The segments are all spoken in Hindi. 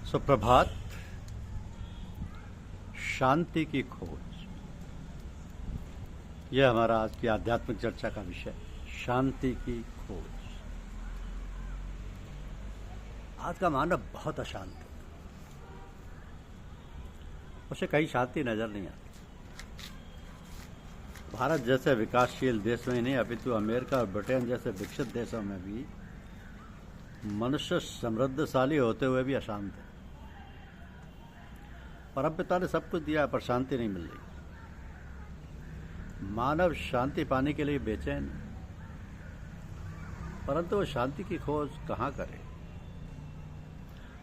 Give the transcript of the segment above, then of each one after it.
सुप्रभात। शांति की खोज, यह हमारा आज की आध्यात्मिक चर्चा का विषय। शांति की खोज। आज का मानव बहुत अशांत है, उसे कहीं शांति नजर नहीं आती। भारत जैसे विकासशील देश में ही नहीं, अपितु अमेरिका और ब्रिटेन जैसे विकसित देशों में भी मनुष्य समृद्धशाली होते हुए भी अशांत है। परमपिता ने सब कुछ दिया पर शांति नहीं मिल रही। मानव शांति पाने के लिए बेचैन है, परंतु वो शांति की खोज कहाँ करे।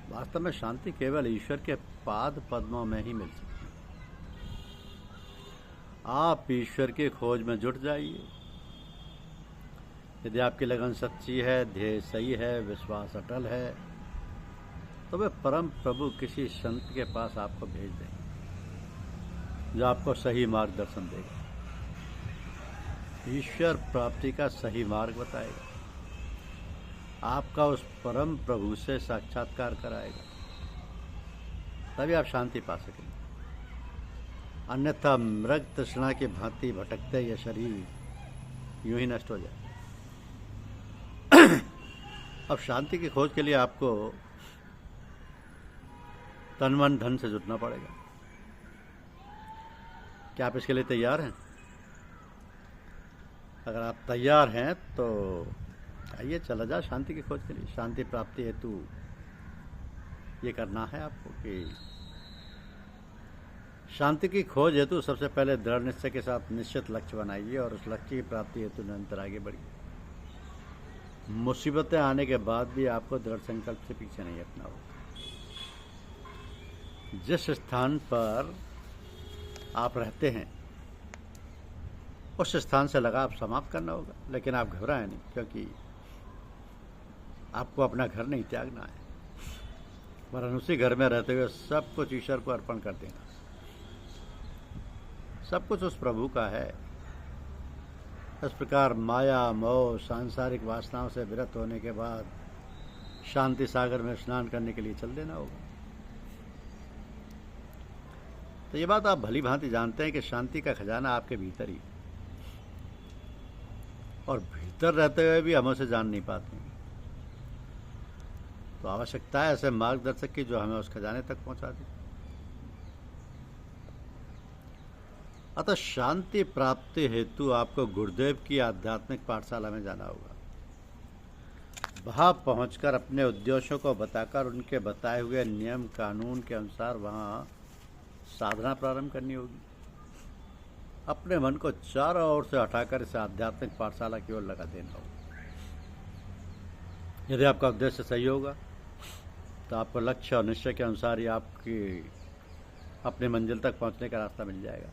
वास्तव में शांति केवल ईश्वर के पाद पद्मों में ही मिल सकती है। आप ईश्वर की खोज में जुट जाइए। यदि आपकी लगन सच्ची है, ध्येय सही है, विश्वास अटल है, तो वे परम प्रभु किसी संत के पास आपको भेज देंगे जो आपको सही मार्गदर्शन देगा, ईश्वर प्राप्ति का सही मार्ग बताएगा, आपका उस परम प्रभु से साक्षात्कार कराएगा। तभी आप शांति पा सकेंगे। अन्यथा मृग तृष्णा की भांति भटकते यह शरीर यूं ही नष्ट हो जाए। अब शांति की खोज के लिए आपको तन मन धन से जुटना पड़ेगा। क्या आप इसके लिए तैयार हैं? अगर आप तैयार हैं तो आइए चला जाए शांति की खोज के लिए। शांति प्राप्ति हेतु ये करना है आपको कि शांति की खोज हेतु सबसे पहले दृढ़ निश्चय के साथ निश्चित लक्ष्य बनाइए और उस लक्ष्य की प्राप्ति हेतु निरंतर आगे बढ़िए। मुसीबतें आने के बाद भी आपको दृढ़ संकल्प से पीछे नहीं हटना होगा। जिस स्थान पर आप रहते हैं उस स्थान से लगाव समाप्त करना होगा, लेकिन आप घबराएं नहीं, क्योंकि आपको अपना घर नहीं त्यागना है, वरन उसी घर में रहते हुए सब कुछ ईश्वर को अर्पण कर देना। सब कुछ उस प्रभु का है। इस प्रकार माया मोह सांसारिक वासनाओं से विरत होने के बाद शांति सागर में स्नान करने के लिए चल देना होगा। तो ये बात आप भली भांति जानते हैं कि शांति का खजाना आपके भीतर ही, और भीतर रहते हुए भी हम उसे जान नहीं पाते। तो आवश्यकता है ऐसे मार्गदर्शक की जो हमें उस खजाने तक पहुंचा दे। अतः शांति प्राप्ति हेतु आपको गुरुदेव की आध्यात्मिक पाठशाला में जाना होगा। वहां पहुंचकर अपने उद्देश्यों को बताकर उनके बताए हुए नियम कानून के अनुसार वहां साधना प्रारंभ करनी होगी। अपने मन को चारों ओर से हटाकर इस आध्यात्मिक पाठशाला की ओर लगा देना होगा। यदि आपका उद्देश्य सही होगा तो आपको लक्ष्य और निश्चय के अनुसार ही आपकी अपनी मंजिल तक पहुंचने का रास्ता मिल जाएगा।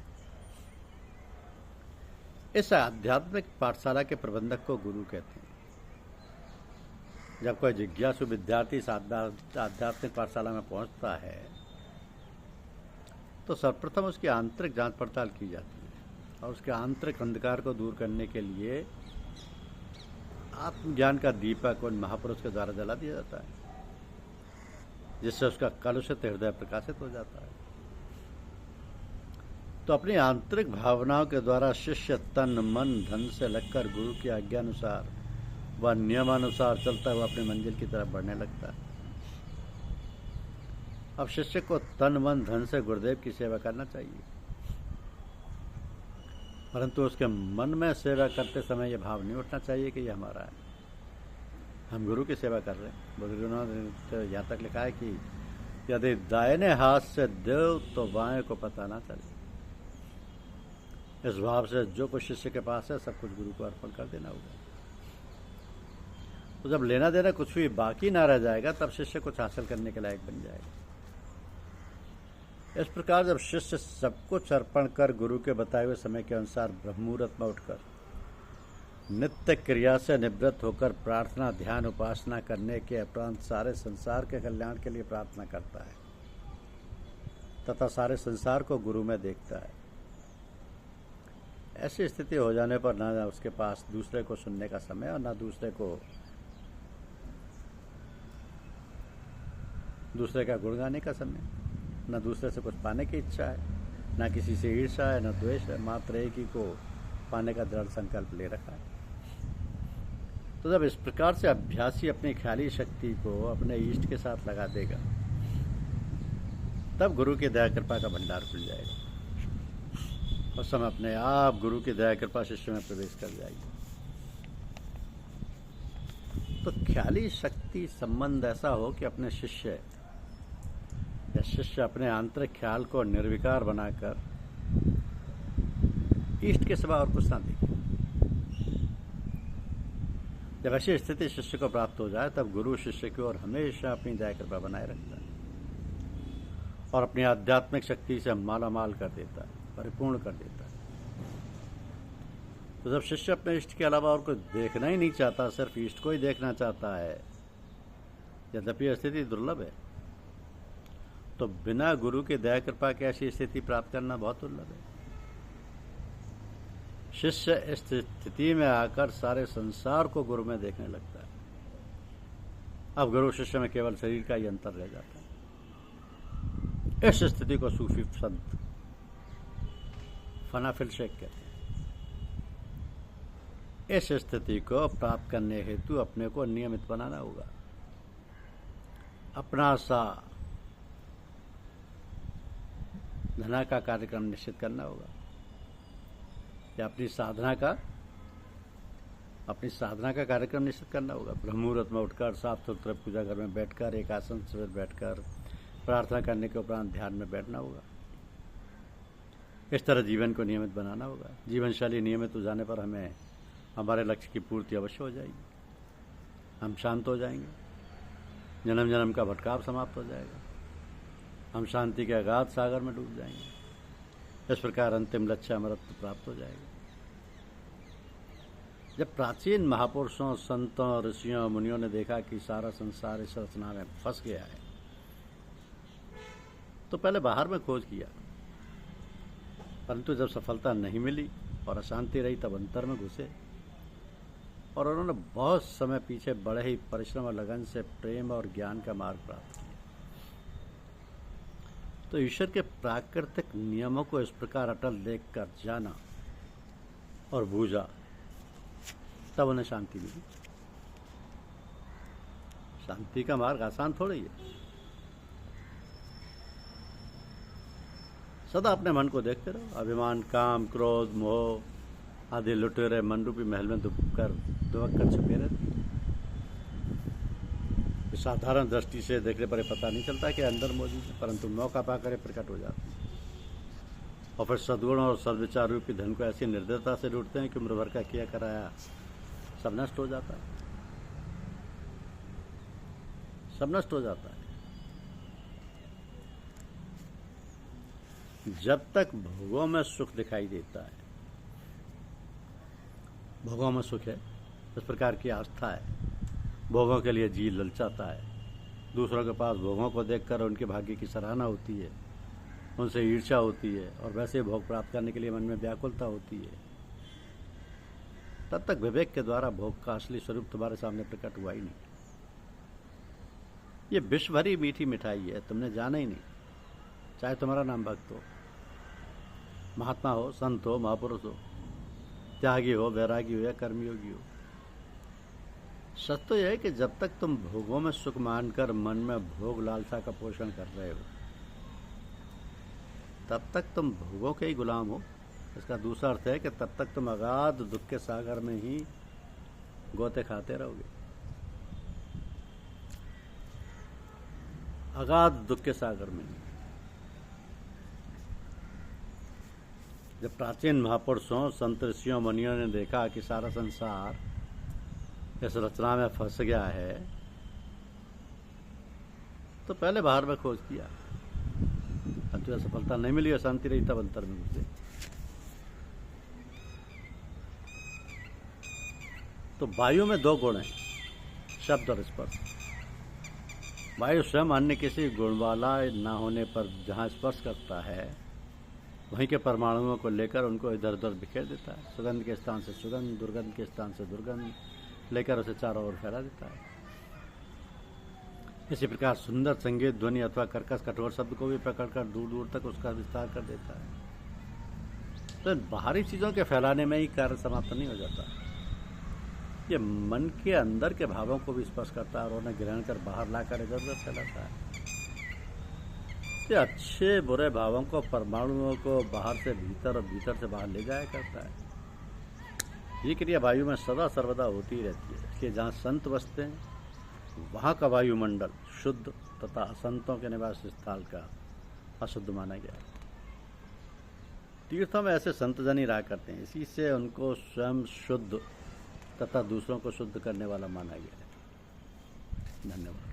इस आध्यात्मिक पाठशाला के प्रबंधक को गुरु कहते हैं। जब कोई जिज्ञासु विद्यार्थी इस आध्यात्मिक पाठशाला में पहुंचता है तो सर्वप्रथम उसकी आंतरिक जांच पड़ताल की जाती है और उसके आंतरिक अंधकार को दूर करने के लिए आत्मज्ञान का दीपक उन महापुरुष के द्वारा जला दिया जाता है, जिससे उसका कलुषित हृदय प्रकाशित हो जाता है। तो अपनी आंतरिक भावनाओं के द्वारा शिष्य तन मन धन से लगकर गुरु की आज्ञानुसार व नियमानुसार चलता हुआ अपनी मंजिल की तरफ बढ़ने लगता है। अब शिष्य को तन मन धन से गुरुदेव की सेवा करना चाहिए, परंतु उसके मन में सेवा करते समय यह भाव नहीं उठना चाहिए कि यह हमारा है, हम गुरु की सेवा कर रहे हैं। बुजुर्गों ने तो यहाँ तक लिखा है कि यदि दाहिने हाथ से देव तो बाएं को पता ना चले। इस भाव से जो कुछ शिष्य के पास है सब कुछ गुरु को अर्पण कर देना होगा। तो जब लेना देना कुछ भी बाकी ना रह जाएगा तब शिष्य कुछ हासिल करने के लायक बन जाएगा। इस प्रकार जब शिष्य सब कुछ अर्पण कर गुरु के बताए हुए समय के अनुसार ब्रह्ममुहूर्त में उठकर नित्य क्रिया से निवृत्त होकर प्रार्थना ध्यान उपासना करने के उपरांत सारे संसार के कल्याण के लिए प्रार्थना करता है तथा सारे संसार को गुरु में देखता है, ऐसी स्थिति हो जाने पर ना उसके पास दूसरे को सुनने का समय और ना दूसरे को दूसरे का गुण गाने का समय, न दूसरे से कुछ पाने की इच्छा है, न किसी से ईर्ष्या है, न द्वेष है, मात्र एक ही को पाने का दृढ़ संकल्प ले रखा है। तो जब इस प्रकार से अभ्यासी अपनी ख्याली शक्ति को अपने इष्ट के साथ लगा देगा, तब गुरु की दया कृपा का भंडार खुल जाएगा। उस समय अपने आप गुरु की दया कृपा शिष्य में प्रवेश कर जाएगी। तो ख्याली शक्ति संबंध ऐसा हो कि अपने शिष्य या शिष्य अपने आंतरिक ख्याल को निर्विकार बनाकर इष्ट के सिवा और कुछ ना देखे। जब ऐसी स्थिति शिष्य को प्राप्त हो जाए, तब गुरु शिष्य की ओर हमेशा अपनी दया कृपा बनाए रखता है और अपनी आध्यात्मिक शक्ति से माला माल कर देता है, परिपूर्ण कर देता है। तो जब शिष्य अपने इष्ट के अलावा और कुछ देखना ही नहीं चाहता, सिर्फ इष्ट को ही देखना चाहता है, यद्यपि यह स्थिति दुर्लभ है, तो बिना गुरु की दया कृपा की ऐसी स्थिति प्राप्त करना बहुत दुर्लभ है। शिष्य इस स्थिति में आकर सारे संसार को गुरु में देखने लगता है। अब गुरु शिष्य में केवल शरीर का ही अंतर रह जाता है। इस स्थिति को सूफी संत फनाफिल शेख कहते हैं। इस स्थिति को प्राप्त करने हेतु अपने को नियमित बनाना होगा, अपना सा धना का कार्यक्रम निश्चित करना होगा, या अपनी साधना का कार्यक्रम निश्चित करना होगा। ब्रह्म मुहूर्त में उठकर साफ सुथरे पूजा घर में बैठकर एक आसन से बैठकर प्रार्थना करने के उपरांत ध्यान में बैठना होगा। इस तरह जीवन को नियमित बनाना होगा। जीवन शैली नियमित हो जाने पर हमें हमारे लक्ष्य की पूर्ति अवश्य हो जाएगी। हम शांत हो जाएंगे, जन्म जन्म का भटकाव समाप्त हो जाएगा, हम शांति के अगाध सागर में डूब जाएंगे। इस प्रकार अंतिम लक्ष्य अमरत्व प्राप्त हो जाएगा। जब प्राचीन महापुरुषों, संतों, ऋषियों, मुनियों ने देखा कि सारा संसार इस रचना में फंस गया है, तो पहले बाहर में खोज किया, परंतु जब सफलता नहीं मिली और अशांति रही, तब अंतर में घुसे और उन्होंने बहुत समय पीछे बड़े ही परिश्रम और लगन से प्रेम और ज्ञान का मार्ग प्राप्त किया। तो ईश्वर के प्राकृतिक नियमों को इस प्रकार अटल देखकर जाना और बूझा, तब उन्हें शांति मिली। शांति का मार्ग आसान थोड़ी है। सदा अपने मन को देखते रहो। अभिमान, काम, क्रोध, मोह आदि लुटेरे मन रूपी महल में दुबक कर छुपे रहते। साधारण दृष्टि से देखने पर पता नहीं चलता कि अंदर मौजूद है, परंतु मौका पाकर प्रकट हो जाते हैं और फिर सद्गुण और सद्विचार रूपी धन को ऐसी निर्दयता से लूटते हैं कि उम्र भर का किया कराया सब नष्ट हो जाता है, सब नष्ट हो जाता है। जब तक भोगों में सुख दिखाई देता है, भोगों में सुख है, इस प्रकार की आस्था है, भोगों के लिए जी ललचाता है, दूसरों के पास भोगों को देखकर उनके भाग्य की सराहना होती है, उनसे ईर्ष्या होती है और वैसे भोग प्राप्त करने के लिए मन में व्याकुलता होती है, तब तक विवेक के द्वारा भोग का असली स्वरूप तुम्हारे सामने प्रकट हुआ ही नहीं। ये विश्व भरी मीठी मिठाई है, तुमने जाना ही नहीं। चाहे तुम्हारा नाम भक्त हो, महात्मा हो, संत हो, महापुरुष हो, त्यागी हो, वैरागी हो या कर्मयोगी हो, सच तो यह है कि जब तक तुम भोगों में सुख मानकर मन में भोग लालसा का पोषण कर रहे हो, तब तक तुम भोगों के ही गुलाम हो। इसका दूसरा अर्थ है कि तब तक तुम अगाध दुख के सागर में ही गोते खाते रहोगे, अगाध दुख के सागर में। जब प्राचीन महापुरुषों, संत, ऋषियों, मुनियों ने देखा कि सारा संसार इस रचना में फंस गया है, तो पहले बाहर में खोज किया, अंत सफलता नहीं मिली, अशांति रही, तब अंतर में घुसे। तो वायु में दो गुण हैं, शब्द और स्पर्श। वायु स्वयं अन्य किसी गुण वाला ना होने पर जहाँ स्पर्श करता है, वहीं के परमाणुओं को लेकर उनको इधर उधर बिखेर देता है। सुगंध के स्थान से सुगंध, दुर्गंध के स्थान से दुर्गंध लेकर उसे चारों ओर फैला देता है। इसी प्रकार सुंदर संगीत ध्वनि अथवा कर्कश कठोर शब्द को भी पकड़कर दूर दूर तक उसका विस्तार कर देता है। तो बाहरी चीज़ों के फैलाने में ही कार्य समाप्त नहीं हो जाता। ये मन के अंदर के भावों को भी स्पर्श करता है और उन्हें ग्रहण कर बाहर लाकर इधर उधर फैलाता है। ये अच्छे बुरे भावों को, परमाणुओं को बाहर से भीतर और भीतर से बाहर ले जाया करता है। ये क्रिया वायु में सदा सर्वदा होती ही रहती है। इसलिए जहाँ संत बसते हैं वहाँ का वायुमंडल शुद्ध तथा असंतों के निवास स्थल का अशुद्ध माना गया है। तीर्थों में ऐसे संत जन ही रहा करते हैं, इसी से उनको स्वयं शुद्ध तथा दूसरों को शुद्ध करने वाला माना गया है। धन्यवाद।